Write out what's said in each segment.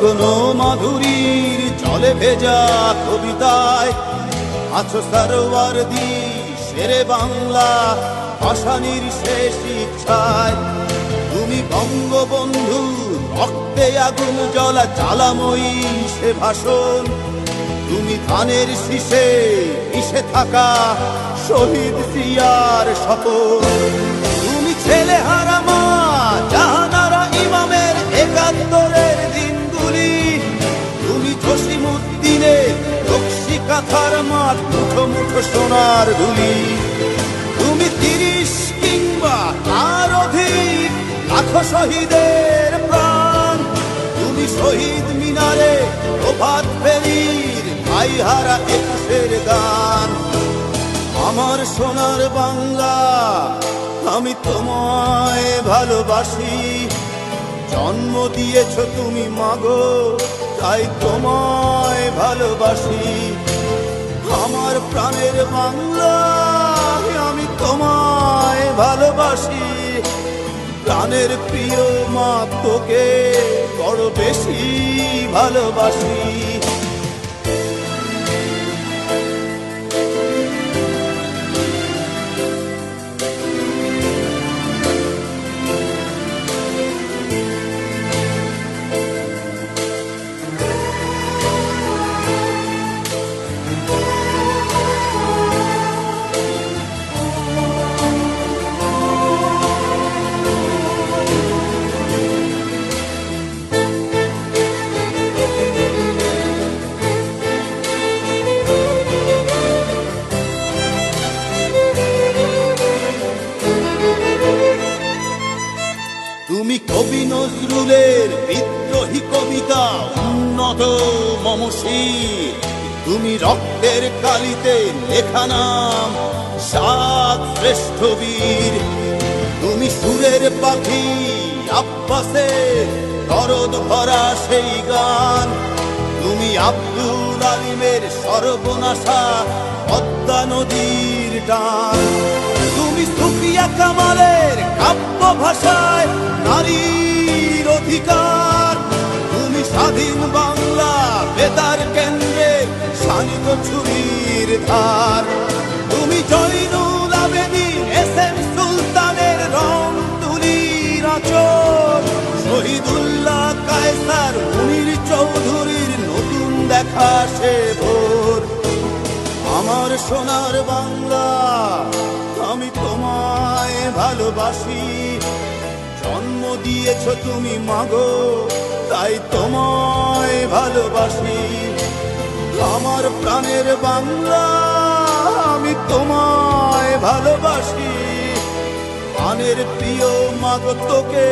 লগ্ন মাধুরীর জলে ভেজা কবিতায় আছো সরওয়ার্দী শেরে বাংলা ভাষানির শেষ ইচ্ছায়। তুমি বঙ্গবন্ধু রক্তে আগুন জ্বলা জ্বালাময়ী সে ভাষণ। তুমি ধানের শীষে মিশে থাকা শহীদ জিয়ার শপথ। তুমি ছেলে হারা মা জাহানারা ইমামের একাত্তরের দিনগুলি। তুমি জসিমউদ্দিনের রক্সি কাঁথার মাঠ মুঠো মুঠো সোনার ধুলি। তুমি ৩০ কিংবা তার অধিক লাখো শহীদের প্রাণ। তুমি শহীদ মিনারে প্রভাত ফেরির ভাইহারা একুশের গান। আমার সোনার বাংলা আমি তোমায় ভালোবাসি। জন্ম দিয়েছ তুমি মাগো তাই তোমায় ভালোবাসি। আমার প্রাণের বাংলা আমি তোমায় ভালোবাসি। প্রাণের প্রিয় মা তোকে বড় বেশি ভালোবাসি। তুমি কবি নজরুলের বিদ্রোহী কবিতা উন্নত মমশির। তুমি রক্তের কালিতে লেখা নাম সাত শ্রেষ্ঠ বীর। তুমি সুরের পাখি আব্বাসের দরদ ভরা সেই গান। তুমি আব্দুল আলিমের সর্বনাশা পদ্মা নদীর টান। তুমি সুফিয়া কামালের কাব্য ভাষায় নারীর অধিকার। তুমি স্বাধীন বাংলা বেতার কেন্দ্রের শানিত ছুরির ধার। তুমি জয়নুল আবেদীন এস.এম. সুলতানের রং তুলির আঁচল। শহীদুল্লাহ কায়সার মুনির চৌধুরীর নতুন দেখা সে ভোর। আমার সোনার বাংলা আমি তোমায় ভালোবাসি। জন্ম দিয়েছ তুমি মাগো তাই তোমায় ভালোবাসি। আমার প্রাণের বাংলা আমি তোমায় ভালোবাসি। প্রাণের প্রিয় মাগো তোকে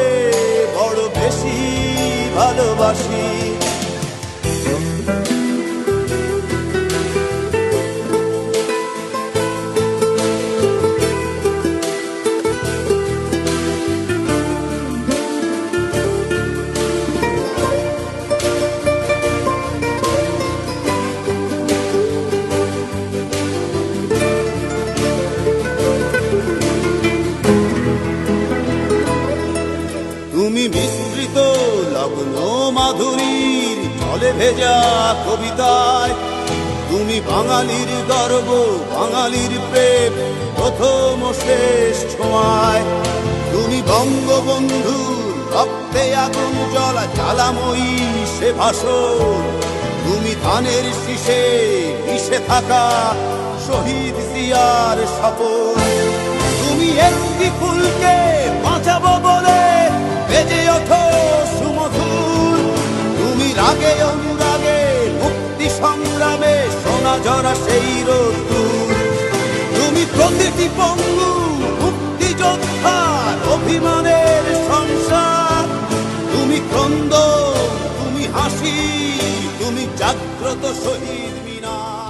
বড় বেশি ভালোবাসি। তুমি মিশ্রিত লগ্ন মাধুরীর জলে ভেজা কবিতায়। তুমি বাঙালির গর্ব বাঙালির প্রেম প্রথম শেষ ছোঁয়ায়। তুমি বঙ্গবন্ধুর রক্তে আগুন জ্বলা জ্বালাময়ী সে ভাষণ। তুমি ধানের শীষে মিশে থাকা শহীদ জিয়ার শপথ। তুমি একটি ফুলকে বাঁচাবো বলে বেজে ওঠো সুমধুর। তুমি রাগে অনুরাগে মুক্তি সংগ্রামে সোনা ঝরা সেই রোদ্দুর। তুমি প্রতিটি পঙ্গু মুক্তিযোদ্ধার অভিমানের সংসার। তুমি ক্রন্দন তুমি হাসি তুমি জাগ্রত শহীদ মিনার।